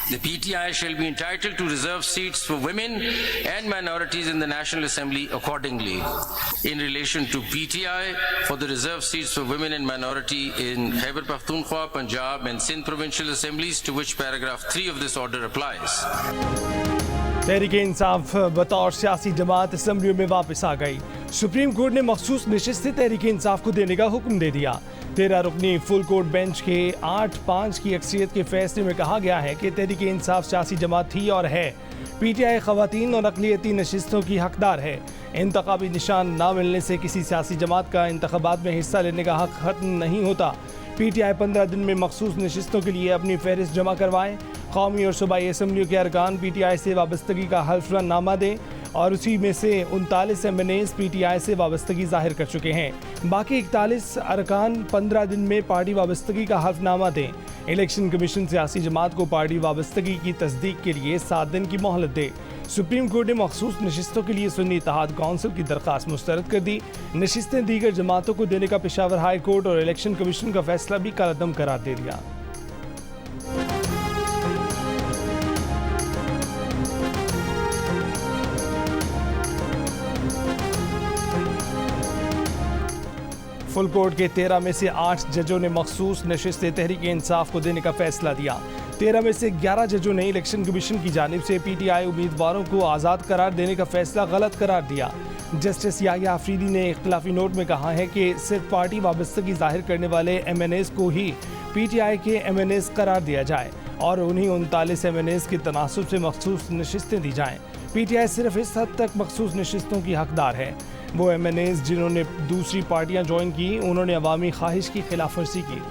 The PTI shall be entitled to reserve seats for women and minorities in the National Assembly accordingly. In relation to PTI, for the reserved seats for women and minority in Khyber Pakhtunkhwa, Punjab and Sindh provincial assemblies, to which paragraph 3 of this order applies. Tehreek Insaf बतौर सियासी जमात असम्बलियों में वापस आ गई। Supreme court ने मखसूस नशिस्तें तहरीक इंसाफ को देने का हुक्म दे दिया। 13 रुकनी फुल कोर्ट बेंच के 8-5 की अक्सरियत के फैसले में कहा गया है कि तहरीक इंसाफ सियासी जमात थी और है। PTI खवातीन और अक़लियती नशिस्तों की हकदार है। इंतखाबी निशान ना मिलने से किसी सियासी जमात का इंतखाबात में हिस्सा लेने का हक खत्म नहीं होता। PTI 15 दिन में मखसूस नशिस्तों के लिए अपनी फहरिस्त जमा करवाएं। कौमी और सूबाई असम्बलियों के अरकान PTI से वाबस्तगी का हल्फनामा दें और उसी में से 39 MNAs PTI से वाबस्तगी जाहिर कर चुके हैं। बाकी 41 अरकान 15 दिन में पार्टी वाबस्तगी का हल्फनामा दें। इलेक्शन कमीशन सियासी जमात को पार्टी वाबस्तगी की तस्दीक के लिए 7 दिन की मोहलत दे। सुप्रीम कोर्ट ने मखसूस नशिस्तों के लिए सुन्नी इत्तेहाद कौंसिल की दरख्वास्त मुस्तरद कर दी। नशिस्तें दीगर जमातों को देने का पेशावर हाई कोर्ट और इलेक्शन कमीशन का फैसला भी कलअदम करार दे दिया। फुल कोर्ट के 13 में से 8 जजों ने मखसूस नशिस्तें तहरीक इंसाफ को देने का फैसला दिया। 13 में से 11 जजों ने इलेक्शन कमीशन की जानिब से PTI उम्मीदवारों को आज़ाद करार देने का फैसला गलत करार दिया। जस्टिस याह्या अफरीदी ने इख्तिलाफी नोट में कहा है कि सिर्फ पार्टी वाबस्तगी जाहिर करने वाले MNAs को ही PTI के MNAs करार दिया जाए और उन्हीं 39 MNAs के तनासुब से मखसूस नशिस्तें दी जाएँ। PTI सिर्फ इस हद तक मखसूस नशिस्तों की हकदार है। वो MNAs जिन्होंने दूसरी पार्टियां ज्वाइन की, उन्होंने अवामी ख्वाहिश की खिलाफ वर्जी की।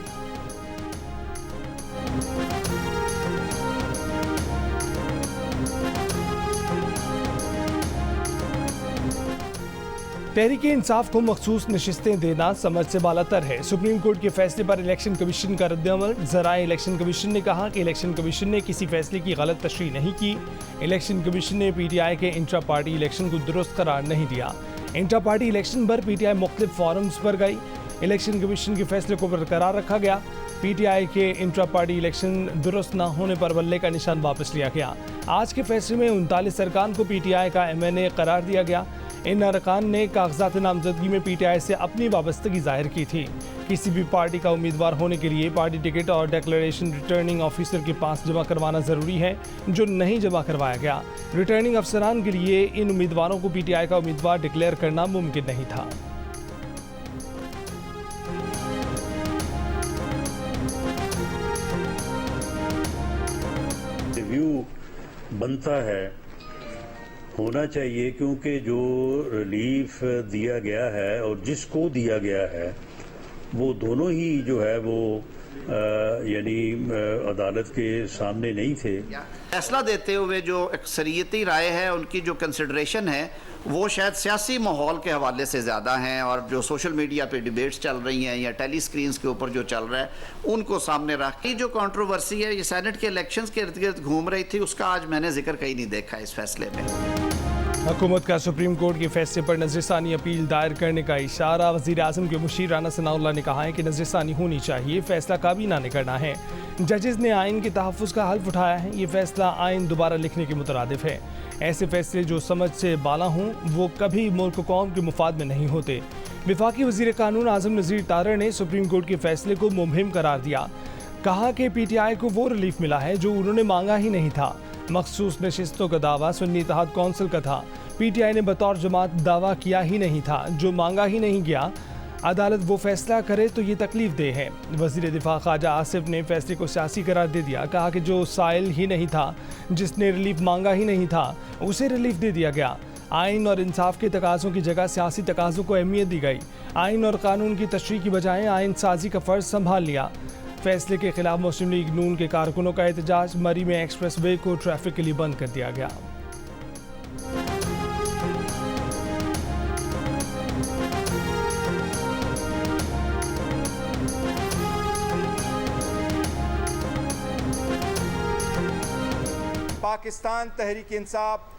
तहरीक इंसाफ को मखसूस नशिस्तें देना समझ से बालातर है। सुप्रीम कोर्ट के फैसले पर इलेक्शन कमीशन का रद्दअमल। ज़राए इलेक्शन कमीशन ने कहा कि इलेक्शन कमीशन ने किसी फैसले की गलत तशरीह नहीं की। इलेक्शन कमीशन ने PTI के इंट्रा पार्टी इलेक्शन को दुरुस्त करार नहीं दिया। इंट्रा पार्टी इलेक्शन पर PTI मुख्तलिफ फॉरम्स पर गई। इलेक्शन कमीशन के फैसले को बरकरार रखा गया। PTI के इंट्रा पार्टी इलेक्शन दुरुस्त न होने पर बल्ले का निशान वापस लिया गया। आज के फैसले में 39 अरकान को PTI का MNA करार दिया गया। इन अरकान ने कागजात नामजदगी में PTI से अपनी वाबस्तगी जाहिर की थी। किसी भी पार्टी का उम्मीदवार होने के लिए पार्टी टिकट और डिक्लेरेशन रिटर्निंग ऑफिसर के पास जमा करवाना ज़रूरी है, जो नहीं जमा करवाया गया। रिटर्निंग अफसरान के लिए इन उम्मीदवारों को PTI का उम्मीदवार डिक्लेयर करना मुमकिन नहीं था। रिव्यू बनता है, होना चाहिए, क्योंकि जो रिलीफ दिया गया है और जिसको दिया गया है वो दोनों ही जो है वो यानी अदालत के सामने नहीं थे। फैसला देते हुए जो अक्सरियती राय है, उनकी जो कंसिडरेशन है वो शायद सियासी माहौल के हवाले से ज़्यादा हैं और जो सोशल मीडिया पे डिबेट्स चल रही हैं या टेली स्क्रीन्स के ऊपर जो चल रहा है उनको सामने रख के जो कंट्रोवर्सी है ये सेनेट के इलेक्शंस के इर्द गिर्द घूम रही थी, उसका आज मैंने जिक्र कहीं नहीं देखा इस फैसले में। हुकूमत का सुप्रीम कोर्ट के फैसले पर नजरसानी अपील दायर करने का इशारा। वज़ीर आज़म के मुशीर राना सनाउल्लाह ने कहा है कि नजरसानी होनी चाहिए, फैसला काबीना ने करना है। जजेस ने आइन के तहफ़्फ़ुज़ का हल्फ उठाया है। ये फैसला आइन दोबारा लिखने के मुतरादिफ है। ऐसे फैसले जो समझ से बाला हों वो कभी मुल्क कौम के मुफाद में नहीं होते। वफाकी वज़ीर कानून आज़म नज़ीर तारड़ ने सुप्रीम कोर्ट के फैसले को मुबहिम करार दिया। कहा कि PTI को वो रिलीफ मिला है जो उन्होंने मांगा ही नहीं था। मखसूस नशिस्तों का दावा सुन्नी इत्तेहाद कौंसिल का था। PTI ने बतौर जमात दावा किया ही नहीं था, जो मांगा ही नहीं गया। अदालत वो फैसला करे तो ये तकलीफ दे है। वज़ीर दिफा ख्वाजा आसिफ ने फैसले को सियासी करार दे दिया। कहा कि जो साइल ही नहीं था, जिसने रिलीफ मांगा ही नहीं था, उसे रिलीफ दे दिया गया। आइन और इंसाफ के तकाज़ों की जगह सियासी तकाज़ों को अहमियत दी गई। आइन और कानून की तशरीह की बजाय आइन साजी का फ़र्ज संभाल लिया। फैसले के खिलाफ मुस्लिम लीग नून के कारकुनों का एहतजाज। मरी में एक्सप्रेस वे को ट्रैफिक के लिए बंद कर दिया गया। पाकिस्तान तहरीक इंसाफ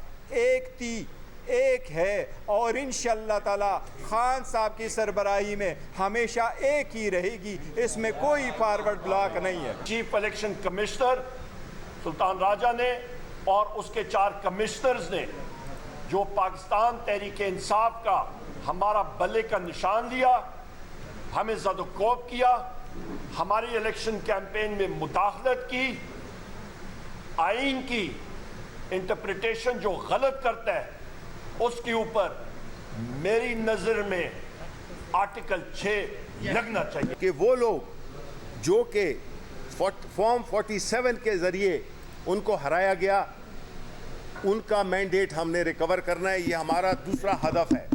एक है और इंशाअल्लाह ताला खान साहब की सरबराही में हमेशा एक ही रहेगी। इसमें कोई फॉरवर्ड ब्लॉक नहीं है। Chief election commissioner Sultan Raja ने और उसके 4 कमिश्नर्स ने जो पाकिस्तान तहरीक इंसाफ का हमारा बल्ले का निशान लिया, हमें ज़दोकोब किया, हमारी इलेक्शन कैंपेन में मुदाखलत की, आईन की इंटरप्रिटेशन जो गलत करता है उसके ऊपर मेरी नज़र में आर्टिकल 6 लगना चाहिए कि वो लोग जो कि फॉर्म 47 के ज़रिए उनको हराया गया, उनका मैंडेट हमने रिकवर करना है। ये हमारा दूसरा हदफ है।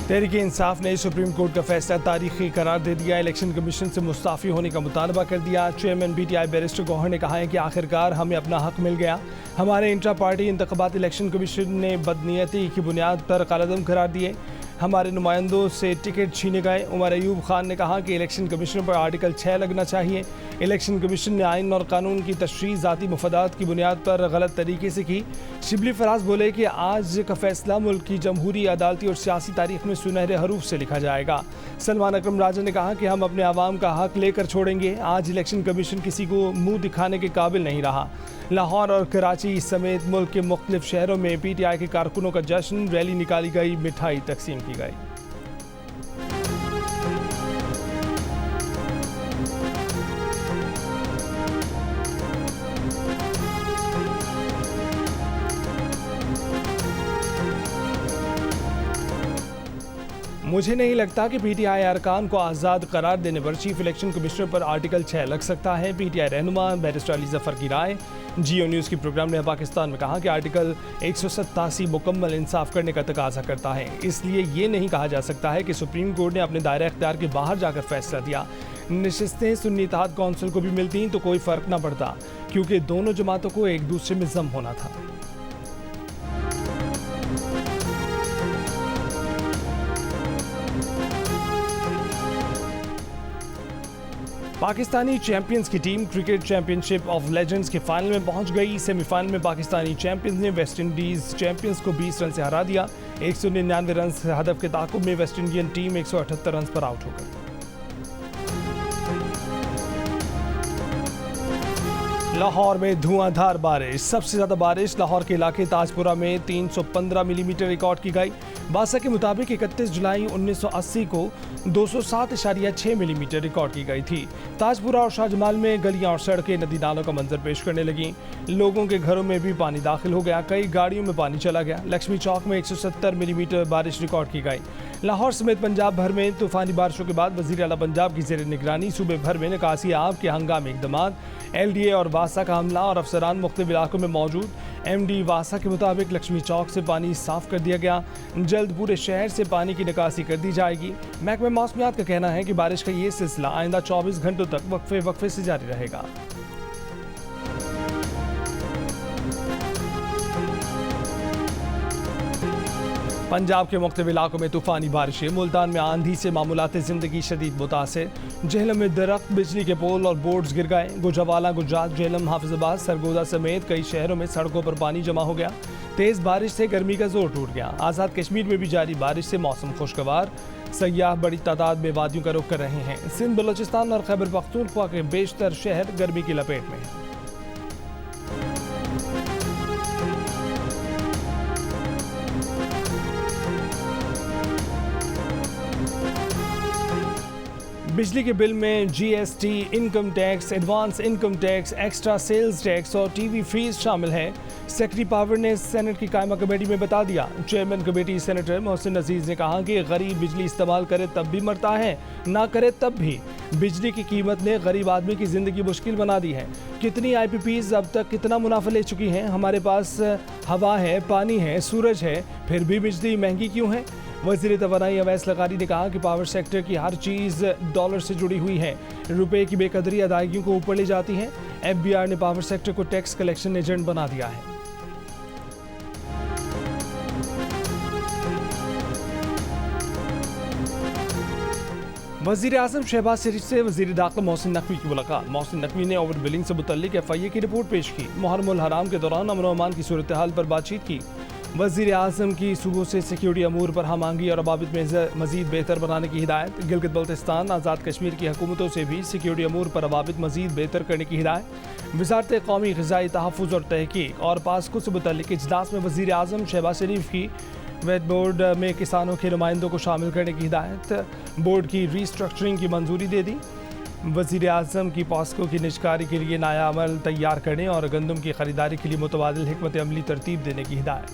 तहरीक इंसाफ ने सुप्रीम कोर्ट का फैसला तारीखी करार दे दिया। इलेक्शन कमीशन से मुस्ताफ़ी होने का मुतालबा कर दिया। चेयरमैन PTI बैरिस्टर गौहर ने कहा है कि आखिरकार हमें अपना हक मिल गया। हमारे इंट्रा पार्टी इंतखाबात इलेक्शन कमीशन ने बदनीयती की बुनियाद पर कालादम करार दिए। हमारे नुमाइंदों से टिकट छीने गए। उमर अयूब खान ने कहा कि इलेक्शन कमीशन पर आर्टिकल 6 लगना चाहिए। इलेक्शन कमीशन ने आइन और कानून की तशरीह ज़ाती मफादात की बुनियाद पर गलत तरीके से की। शिबली फराज बोले कि आज का फैसला मुल्क की जमहूरी, अदालती और सियासी तारीख में सुनहरे हरूफ से लिखा जाएगा। सलमान अकरम राजा ने कहा कि हम अपने आवाम का हक लेकर छोड़ेंगे। आज इलेक्शन कमीशन किसी को मुंह दिखाने के काबिल नहीं रहा। लाहौर और कराची समेत मुल्क के मुख्तलिफ शहरों में PTI के कारकुनों का जश्न, रैली निकाली गई, मिठाई तकसीम की गई। मुझे नहीं लगता कि PTI अरकान को आज़ाद करार देने पर चीफ इलेक्शन कमिश्नर पर आर्टिकल 6 लग सकता है। PTI रहनुमा बैरिस्टर अली जफर की राय। जियो न्यूज़ की प्रोग्राम ने पाकिस्तान में कहा कि आर्टिकल 187 मुकम्मल इंसाफ करने का तकाजा करता है। इसलिए ये नहीं कहा जा सकता है कि सुप्रीम कोर्ट ने अपने दायरा इख्तियार के बाहर जाकर फैसला दिया। नशिस्तें सुन्नी इत्तेहाद कौंसिल को भी मिलती तो कोई फ़र्क ना पड़ता, क्योंकि दोनों जमातों को एक दूसरे में जम होना था। पाकिस्तानी चैंपियंस की team cricket championship of legends के फाइनल में पहुंच गई। सेमीफाइनल में पाकिस्तानी चैंपियंस ने वेस्ट इंडीज चैंपियंस को 20 रन से हरा दिया। 199 रन हदफ के ताकुब में वेस्ट इंडियन टीम 178 रन पर आउट हो गई। लाहौर में धुआंधार बारिश। सबसे ज़्यादा बारिश लाहौर के इलाके ताजपुरा में 315 मिलीमीटर रिकॉर्ड की गई। बासा के मुताबिक 31 जुलाई 1980 को 207.6 मिलीमीटर रिकॉर्ड की गई थी। ताजपुरा और शाहजमाल में गलियां और सड़कें नदी नालों का मंजर पेश करने लगीं। लोगों के घरों में भी पानी दाखिल हो गया। कई गाड़ियों में पानी चला गया। लक्ष्मी चौक में 170 मिलीमीटर बारिश रिकॉर्ड की गई। लाहौर समेत पंजाब भर में तूफानी बारिशों के बाद वज़ीर आला पंजाब की ज़ेर निगरानी सूबे भर में निकासी आब के हंगामी इक़दामात। LDA और वासा का हमला और अफसरान मुख्तलिफ इलाकों में मौजूद। MD वासा के मुताबिक लक्ष्मी चौक से पानी साफ कर दिया गया। जल्द पूरे शहर से पानी की निकासी कर दी जाएगी। महकमा मौसमियात का कहना है कि बारिश का ये सिलसिला आइंदा 24 घंटों तक वक्फे से जारी रहेगा। पंजाब के मुख्तलिफ इलाकों में तूफानी बारिशें। मुल्तान में आंधी से मामूलात ज़िंदगी शदीद मुतासिर। जेहलम में दरख्त, बिजली के पोल और बोर्ड्स गिर गए। गुजरावाला, गुजरात, जेहलम, हाफिजाबाद, सरगोदा समेत कई शहरों में सड़कों पर पानी जमा हो गया। तेज़ बारिश से गर्मी का जोर टूट गया। आज़ाद कश्मीर में भी जारी बारिश से मौसम खुशगवार। सयाह बड़ी तादाद में वादियों का रुख कर रहे हैं। सिंध, बलोचिस्तान और खैबर पख्तूनख्वा के बेशतर शहर गर्मी की लपेट में हैं। बिजली के बिल में GST, income tax, advance income tax, extra sales tax और TV फीस शामिल है। सेक्रेटरी पावर ने सेनेट की कायमा कमेटी में बता दिया। चेयरमैन कमेटी सेनेटर मोहसिन अजीज ने कहा कि गरीब बिजली इस्तेमाल करे तब भी मरता है, ना करे तब भी। बिजली की कीमत ने गरीब आदमी की ज़िंदगी मुश्किल बना दी है। कितनी IPPs अब तक कितना मुनाफा ले चुकी हैं। हमारे पास हवा है, पानी है, सूरज है, फिर भी बिजली महंगी क्यों है। वज़ीर तवानाई अवैस लगारी ने कहा कि पावर सेक्टर की हर चीज़ डॉलर से जुड़ी हुई है। रुपए की बेकदरी अदायगियों को ऊपर ले जाती है। FBR ने पावर सेक्टर को टैक्स कलेक्शन एजेंट बना दिया है। वज़ीर आज़म शहबाज शरीफ से वज़ीर दाखिला मोहसिन नकवी की मुलाकात। मोहसिन नकवी ने ओवर बिलिंग से मुतल्लिक FIA की रिपोर्ट पेश की। मुहर्रम उल हराम के दौरान अमन व अमान की सूरत हाल पर बातचीत की। वज़ीर आज़म की सूबों से सिक्योरिटी अमूर पर हमांगी और अबाबित में मज़ीद बेहतर बनाने की हिदायत। गिलगित बल्तिस्तान आज़ाद कश्मीर की हुकूमतों से भी सिक्योरिटी अमूर पर अबाबित मज़ीद बेहतर करने की हिदायत। वज़ारत कौमी ग़िज़ाई तहफ़्फ़ुज़ और तहक़ीक़ और पास्को से मुतल्लिक़ इजलास में वज़ीर आज़म शहबाज शरीफ की वेट बोर्ड में किसानों के नुमाइंदों को शामिल करने की हिदायत। बोर्ड की रीस्ट्रक्चरिंग की मंजूरी दे दी। वज़ीर आज़म की पास्को की निजकारी के लिए नया अमल तैयार करने और गंदम की ख़रीदारी के लिए मुतबादिल हिकमत अमली तरतीब देने की हिदायत।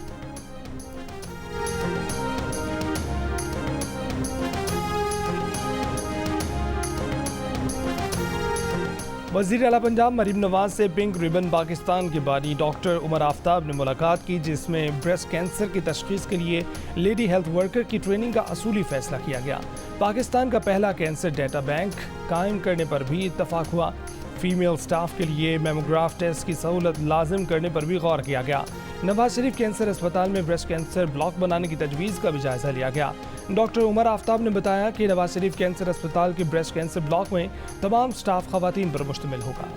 वज़ीर आला पंजाब मरीम नवाज से पिंक रिबन पाकिस्तान के बानी डॉक्टर उमर आफ्ताब ने मुलाकात की, जिसमें ब्रेस्ट कैंसर की तशख़ीस के लिए लेडी हेल्थ वर्कर की ट्रेनिंग का असूली फैसला किया गया। पाकिस्तान का पहला कैंसर डेटा बैंक कायम करने पर भी इत्तफाक हुआ। फीमेल स्टाफ के लिए मेमोग्राफ टेस्ट की सहूलत लाजिम करने पर भी गौर किया गया। नवाज शरीफ कैंसर अस्पताल में ब्रेस्ट कैंसर ब्लॉक बनाने की तजवीज़ का भी जायज़ा लिया गया। डॉक्टर उमर आफ्ताब ने बताया कि नवाज शरीफ कैंसर अस्पताल के ब्रेस्ट कैंसर ब्लॉक में तमाम स्टाफ ख़वातीन पर मुश्तमिल होगा।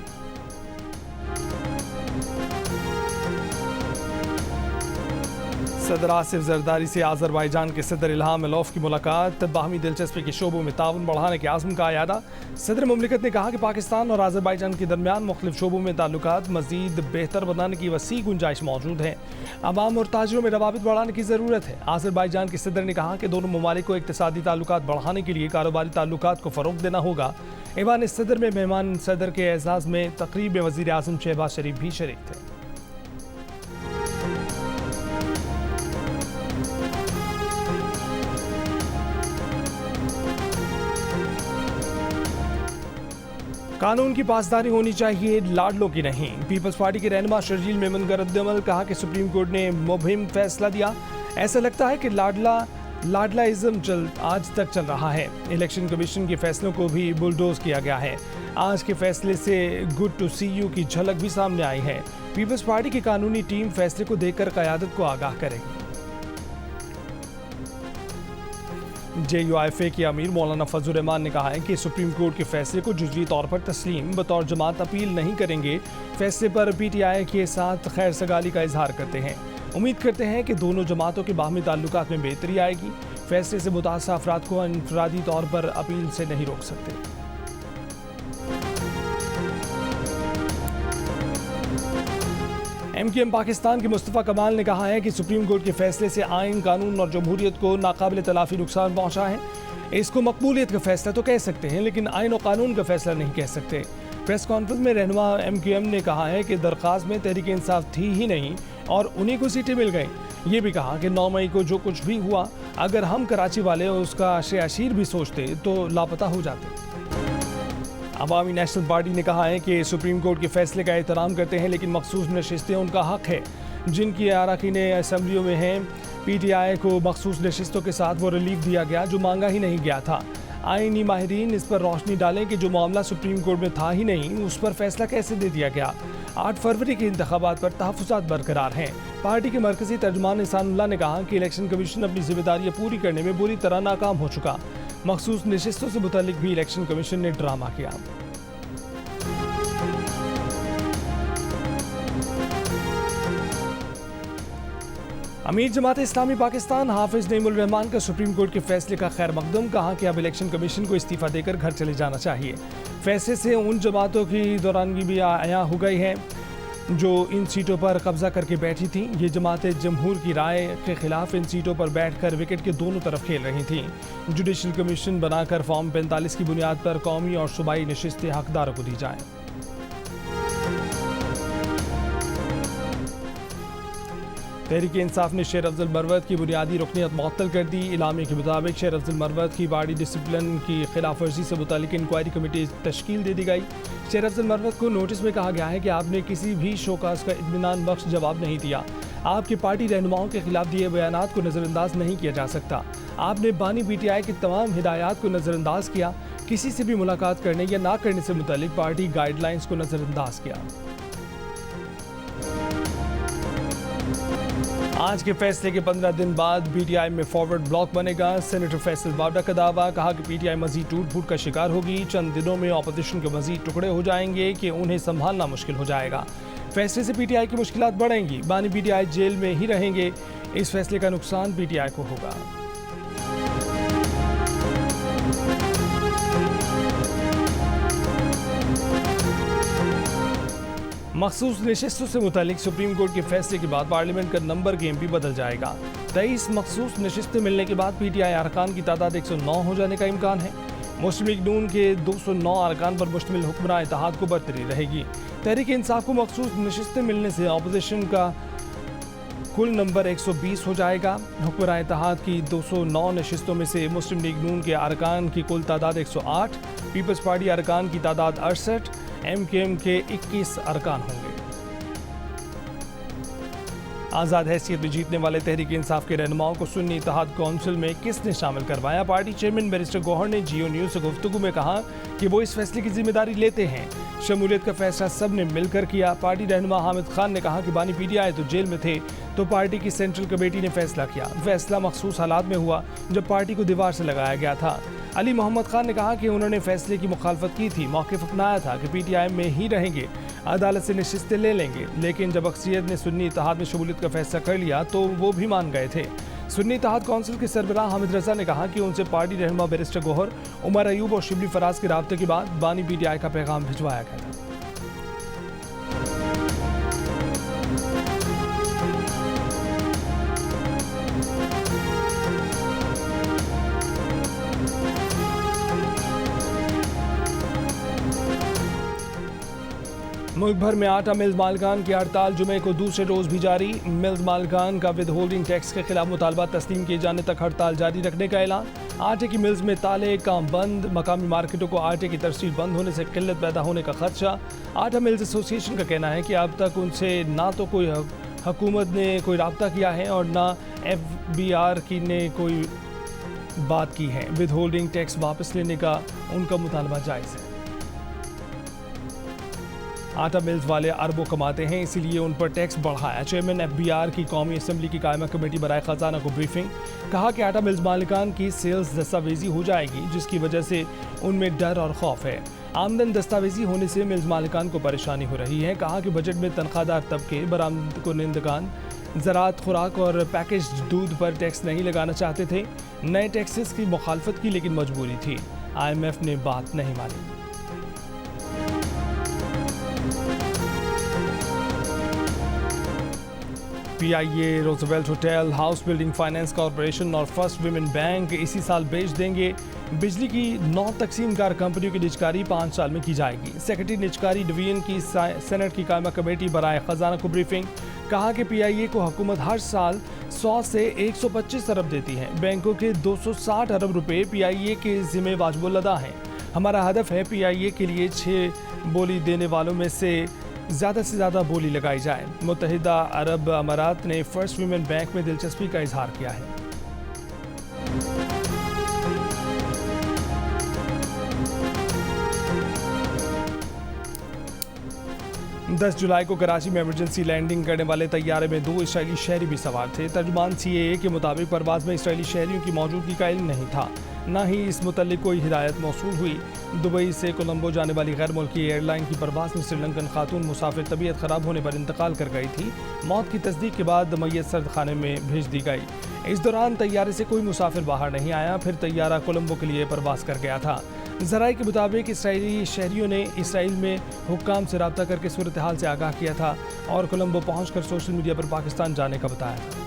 सदर आसिफ जरदारी से आज़रबाईजान के सदर इल्हाम अलीयव की मुलाकात। बाहमी दिलचस्पी के शोबों में ताउन बढ़ाने के आज़म का अयादा। सदर मुमलिकत ने कहा कि पाकिस्तान और आज़रबाईजान के दरमियान मुख्तलिफ शोबों में ताल्लुकात मज़ीद बेहतर बनाने की वसी गुंजाइश मौजूद है। अवाम और ताजिरों में रवाबित बढ़ाने की ज़रूरत है। आज़रबाईजान के सदर ने कहा कि दोनों ममालिक को इक़्तिसादी ताल्लुकात बढ़ाने के लिए कारोबारी ताल्लुकात को फ़रोग़ देना होगा। ईवान सदर में मेहमान सदर के एज़ाज़ में तक़रीब में वज़ीर आज़म शहबाज शरीफ भी शरीक थे। कानून की पासदारी होनी चाहिए, लाडलों की नहीं। पीपल्स पार्टी के रहनुमा शर्जील मेमन का रद्द-ए-अमल। कहा कि सुप्रीम कोर्ट ने मुबहिम फैसला दिया। ऐसा लगता है कि लाडलाइज्म आज तक चल रहा है। इलेक्शन कमीशन के फैसलों को भी बुलडोज किया गया है। आज के फैसले से गुड टू सी यू की झलक भी सामने आई है। पीपल्स पार्टी की कानूनी टीम फैसले को देखकर क़यादत को आगाह करेगी। JUIFA के अमीर मौलाना फजल रहमान ने कहा है कि सुप्रीम कोर्ट के फैसले को जुज़वी तौर पर तस्लीम बतौर जमात अपील नहीं करेंगे। फैसले पर PTI के साथ खैर सगाली का इजहार करते हैं। उम्मीद करते हैं कि दोनों जमातों के बाहमी ताल्लुकात में बेहतरी आएगी। फैसले से मुतासर अफराद को इनफरादी तौर पर अपील से नहीं रोक सकते। MQM पाकिस्तान के मुस्तफ़ा कमाल ने कहा है कि सुप्रीम कोर्ट के फैसले से आइन, कानून और जमहूरियत को नाकाबिल तलाफी नुकसान पहुंचा है। इसको मकबूलियत का फैसला तो कह सकते हैं, लेकिन आइन और कानून का फैसला नहीं कह सकते। प्रेस कॉन्फ्रेंस में रहनुमा MQM ने कहा है कि दरख्वास्त में तहरीक इंसाफ थी ही नहीं और उन्हीं को सीटें मिल गईं। ये भी कहा कि 9 मई को जो कुछ भी हुआ, अगर हम कराची वाले उसका शेयाशीर भी सोचते तो लापता हो जाते। अवामी नेशनल पार्टी ने कहा है कि सुप्रीम कोर्ट के फैसले का एहतराम करते हैं, लेकिन मखसूस नशिस्तें उनका हक है जिनकी अरकान असम्बलियों में हैं। PTI को मखसूस नशिस्तों के साथ वो रिलीफ दिया गया जो मांगा ही नहीं गया था। आईनी माहिरीन इस पर रोशनी डालें कि जो मामला सुप्रीम कोर्ट में था ही नहीं, उस पर फैसला कैसे दे दिया गया। 8 फरवरी के इंतखाबात पर तहफ़्फ़ुज़ात बरकरार हैं। पार्टी के मरकज़ी तर्जुमान इहसानुल्लाह ने कहा कि इलेक्शन कमीशन अपनी जिम्मेदारियाँ पूरी करने में बुरी तरह नाकाम हो चुका। मखसूस नशिस्तों से मुतालिक भी इलेक्शन कमीशन ने ड्रामा किया। अमीर जमात इस्लामी पाकिस्तान हाफिज नईमुल रहमान का सुप्रीम कोर्ट के फैसले का खैर मकदम। कहा कि अब इलेक्शन कमीशन को इस्तीफा देकर घर चले जाना चाहिए। फैसले से उन जमातों की दौरानगी भी आया हो गई है जो इन सीटों पर कब्जा करके बैठी थीं। ये जमातें जमहूर की राय के खिलाफ इन सीटों पर बैठकर विकेट के दोनों तरफ खेल रही थीं। जुडिशल कमीशन बनाकर फॉर्म 45 की बुनियाद पर कौमी और सूबाई नशिस्तें हकदारों को दी जाएं। तहरीक इंसाफ ने शेर अफजल मरवत की बुनियादी रुकनियत मुअत्तल कर दी। इलामे के मुताबिक शेर अफजल मरवत की बॉडी डिसिप्लिन की खिलाफ वर्जी से मुतालिक इंक्वायरी कमेटी तश्कील दे दी गई। शेर अफजल मरवत को नोटिस में कहा गया है कि आपने किसी भी शोकास का इत्मीनान बख्श जवाब नहीं दिया। आपकी पार्टी रहनुमाओं के खिलाफ दिए बयानात को नज़रअंदाज नहीं किया जा सकता। आपने बानी PTI की तमाम हिदायत को नज़रअंदाज किया। किसी से भी मुलाकात करने या ना करने से मुतालिक पार्टी गाइडलाइंस को नज़रअंदाज किया। आज के फैसले के 15 दिन बाद PTI में फॉरवर्ड ब्लॉक बनेगा। सेनेटर फैसल बावडा का दावा। कहा कि PTI मजीद टूट फूट का शिकार होगी। चंद दिनों में अपोजिशन के मजीद टुकड़े हो जाएंगे कि उन्हें संभालना मुश्किल हो जाएगा। फैसले से PTI की मुश्किलात बढ़ेंगी। बानी PTI जेल में ही रहेंगे। इस फैसले का नुकसान पीटीआई को होगा। मखसूस नशिस्तों से मुतालिक सुप्रीम कोर्ट के फैसले के बाद पार्लियामेंट का नंबर गेम भी बदल जाएगा। 23 मखसूस नशिस्तें मिलने के बाद पीटीआई अरकान की तादाद 109 हो जाने का इम्कान है। मुस्लिम लीग नून के 209 अरकान पर मुश्तमिल हुक्मरान इत्तेहाद को बरतरी रहेगी। तहरीक इंसाफ को मखसूस नशिस्तें मिलने से अपोजिशन का कुल नंबर 120 हो जाएगा। हुक्मरान इत्तेहाद की 209 नशिस्तों में से मुस्लिम लीग नून के अरकान की कुल तादाद 108, पीपल्स पार्टी अरकान की तादाद 68, एमकेएम के 21 अरकान होंगे। आज़ाद हैसियत में जीतने वाले तहरीक इंसाफ के रहनुमाओं को सुन्नी इत्तेहाद कौंसिल में किसने शामिल करवाया? पार्टी चेयरमैन बैरिस्टर गौहर ने जियो न्यूज़ से गुफ्तगू में कहा कि वो इस फैसले की जिम्मेदारी लेते हैं। शमूलियत का फैसला सब ने मिलकर किया। पार्टी रहनुमा हामिद खान ने कहा कि बानी पीटीआई तो जेल में थे तो पार्टी की सेंट्रल कमेटी ने फैसला किया। फैसला मखसूस हालात में हुआ जब पार्टी को दीवार से लगाया गया था। अली मोहम्मद खान ने कहा कि उन्होंने फैसले की मुखालफत की थी, मौक़िफ़ अपनाया था कि पीटीआई में ही रहेंगे, अदालत से नशिस्तें ले लेंगे, लेकिन जब अक्सरियत ने सुन्नी इत्तेहाद में शमूलियत का फैसला कर लिया तो वो भी मान गए थे। सुन्नी इत्तेहाद कौंसिल के सरबराह हामिद रजा ने कहा कि उनसे पार्टी रहनुमा बैरिस्टर गौहर, उमर अयूब और शिबली फराज के राब्ते के बाद बानी पीटीआई का पैगाम भिजवाया गया था। मुल्क भर में आटा मिल्स मालिकान की हड़ताल जुमे को दूसरे रोज भी जारी। मिल्स मालिकान का विद होल्डिंग टैक्स के खिलाफ मुतालबा तस्लीम किए जाने तक हड़ताल जारी रखने का ऐलान। आटे की मिल्स में ताले, काम बंद। मकामी मार्केटों को आटे की तरसील बंद होने से किल्लत पैदा होने का खदशा। आटा मिल्स एसोसिएशन का कहना है कि अब तक उनसे ना तो कोई हुकूमत ने कोई राब्ता किया है और ना FBR की ने कोई बात की है। विद होल्डिंग टैक्स वापस लेने का उनका मुतालबा जायज़ है। आटा मिल्स वाले अरबों कमाते हैं, इसीलिए उन पर टैक्स बढ़ाया। चेयरमैन FBR की कौमी असम्बली की कायमा कमेटी बराए खजाना को ब्रीफिंग। कहा कि आटा मिल्स मालिकान की सेल्स दस्तावेजी हो जाएगी, जिसकी वजह से उनमें डर और खौफ है। आमदन दस्तावेजी होने से मिल्स मालिकान को परेशानी हो रही है। कहा कि बजट में तनख्वाहदार तबके, बरामद कुनिंदगान, ज़राअत, खुराक और पैकेज दूध पर टैक्स नहीं लगाना चाहते थे। नए टैक्सेस की मुखालफत की, लेकिन मजबूरी थी। IMF ने बात नहीं मानी। PIA, Roosevelt hotel, house building finance corporation और फर्स्ट विमेन बैंक इसी साल बेच देंगे। बिजली की 9 तकसीमकार कंपनियों की निजकारी 5 साल में की जाएगी। सेक्रेटरी निजकारी डिवीजन की सेनेट की कायमा कमेटी बराए खजाना को ब्रीफिंग। कहा कि PIA को हुकूमत हर साल 100 से 125 अरब देती है। बैंकों के 260 अरब रुपए PIA के जिम्मे वाजिबुल अदा हैं। हमारा हदफ है PIA के लिए 6 बोली देने वालों में से ज़्यादा से ज़्यादा बोली लगाई जाए। मुत्तहिदा अरब अमारात ने फर्स्ट विमेन बैंक में दिलचस्पी का इजहार किया है। दस जुलाई को कराची में इमरजेंसी लैंडिंग करने वाले तैयारे में 2 इसराइली शहरी भी सवार थे। तर्जुमान CAA के मुताबिक परवाज़ में इसराइली शहरियों की मौजूदगी का इल्म नहीं था, ना ही इस मुतल्लिक कोई हिदायत मौसूल हुई। दुबई से कोलंबो जाने वाली गैर मुल्की एयरलाइन की परवाज़ में श्रीलंकन खातून मुसाफिर तबीयत ख़राब होने पर इंतकाल कर गई थी। मौत की तस्दीक के बाद मैयत सर्द खाने में भेज दी गई। इस दौरान तैयारे से कोई मुसाफिर बाहर नहीं आया। फिर तैयारा कोलंबो के लिए परवाज़ कर गया था। ज़राए के मुताबिक इसराइली शहरियों ने इसराइल में हुक्काम से रब्ता करके सूरत हाल से आगाह किया था और कोलंबो पहुंचकर सोशल मीडिया पर पाकिस्तान जाने का बताया था।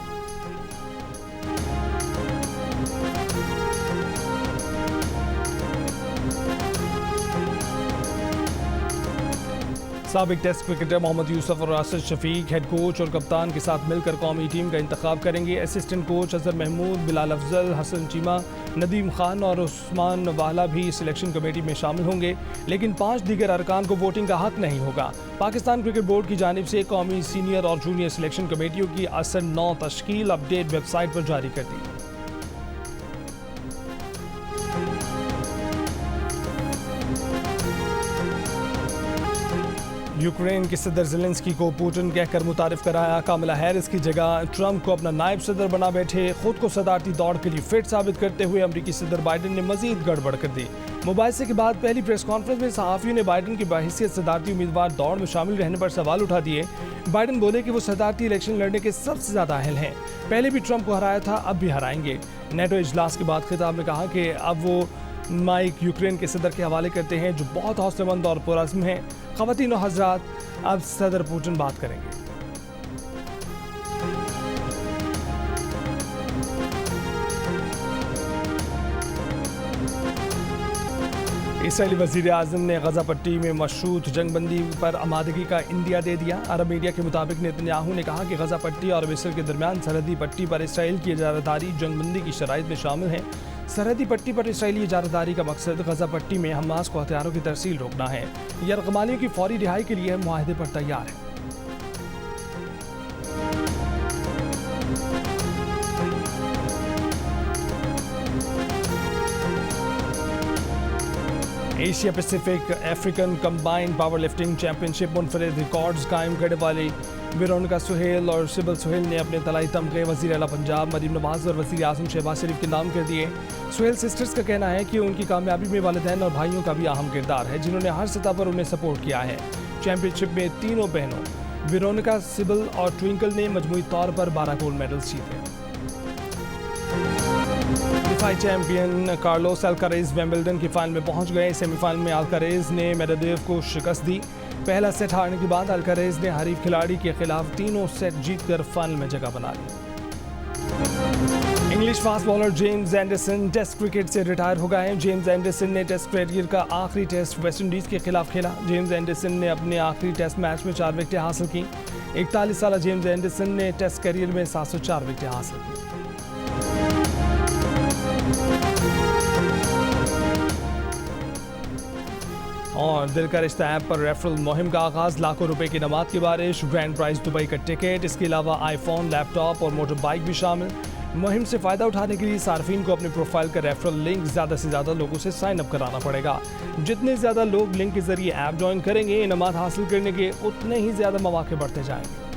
साबिक टेस्ट क्रिकेटर मोहम्मद यूसुफ और राशिद शफीक हेड कोच और कप्तान के साथ मिलकर कौमी टीम का इंतखाब करेंगे। असिस्टेंट कोच अजहर महमूद, बिलाल अफजल, हसन चीमा, नदीम खान और उस्मान वाला भी सिलेक्शन कमेटी में शामिल होंगे, लेकिन 5 दीगर अरकान को वोटिंग का हक नहीं होगा। पाकिस्तान क्रिकेट बोर्ड की जानिब से कौमी सीनियर और जूनियर सिलेक्शन कमेटियों की असल 9 तश्कील अपडेट वेबसाइट पर जारी कर दी। यूक्रेन के सदर ज़ेलेंस्की को पुतिन कहकर मुतारिफ कराया। कामला हैरिस की जगह ट्रंप को अपना नायब सदर बना बैठे। खुद को सदारती दौड़ के लिए फिट साबित करते हुए अमरीकी सदर बाइडन ने मजीद गड़बड़ कर दी। मुबाहिसे के बाद पहली प्रेस कॉन्फ्रेंस में सहाफ़ियों ने बाइडन की बाहिसियत सदारती उम्मीदवार दौड़ में शामिल रहने पर सवाल उठा दिए। बाइडन बोले कि वो सदारती इलेक्शन लड़ने के सबसे ज़्यादा अहल हैं। पहले भी ट्रंप को हराया था, अब भी हराएंगे। नेटो इजलास के बाद खिताब में कहा कि अब वो माइक यूक्रेन के सदर के हवाले करते हैं जो बहुत हौसलेमंद और पुरअज़्म हैं। ख़वातीन और हज़रात, अब सदर पुतिन बात करेंगे। इसराइली वज़ीर आज़म ने गज़ा पट्टी में मशरूत जंगबंदी पर आमादगी का इंदिया दे दिया। अरब मीडिया के मुताबिक नेतन्याहू ने कहा कि गज़ा पट्टी और मिस्र के दरमियान सरहदी पट्टी पर इसराइल की इजारादारी जंगबंदी की शराइत में शामिल है। सरहदी पट्टी पर इसराइली इजारादारी का मकसद गज़ा पट्टी में हमास को हथियारों की तरसील रोकना है। यरगमालियों की फौरी रिहाई के लिए मुआहदे पर तैयार है। Asia Pacific African combined power lifting championship मुनफरिद रिकॉर्ड्स कायम करने वाली वेरोनिका सुहेल और सिबल सुहेल ने अपने तलाई तमगे वज़ीर आला पंजाब मरीम नवाज और वज़ीर आज़म शहबाज शरीफ के नाम कर दिए। सुहेल सिस्टर्स का कहना है कि उनकी कामयाबी में वालिदैन और भाइयों का भी अहम किरदार है, जिन्होंने हर सतह पर उन्हें सपोर्ट किया है। चैंपियनशिप में तीनों बहनों वेरोनिका, सिबल और ट्विंकल ने मजमूई तौर पर 12 गोल्ड मेडल्स जीते। दिफाई चैंपियन कार्लोस अल्कारेज विंबलडन की फाइनल में पहुंच गए। सेमीफाइनल में अल्कारेज ने मेडवेदेव को शिकस्त दी। पहला सेट हारने के बाद अल्कारेज ने हरीफ खिलाड़ी के खिलाफ तीनों सेट जीतकर फाइनल में जगह बना ली। English fast bowler James Anderson Test cricket से रिटायर हो गए हैं। जेम्स एंडरसन ने टेस्ट करियर का आखिरी टेस्ट वेस्टइंडीज के खिलाफ खेला। जेम्स एंडरसन ने अपने आखिरी टेस्ट मैच में 4 विकेटें हासिल की। 41 साल जेम्स एंडरसन ने टेस्ट करियर में 704 विकेटें हासिल की। और दिल का रिश्ता ऐप पर रेफरल मुहिम का आगाज, लाखों रुपए की नमात की बारिश, ग्रैंड प्राइज दुबई का टिकट, इसके अलावा आईफोन, लैपटॉप और मोटर बाइक भी शामिल। मुहिम से फ़ायदा उठाने के लिए सार्फिन को अपने प्रोफाइल का रेफरल लिंक ज़्यादा से ज़्यादा लोगों से साइन अप कराना पड़ेगा। जितने ज़्यादा लोग लिंक के ज़रिए ऐप ज्वाइन करेंगे, इनामात हासिल करने के उतने ही ज़्यादा मौके बढ़ते जाएंगे।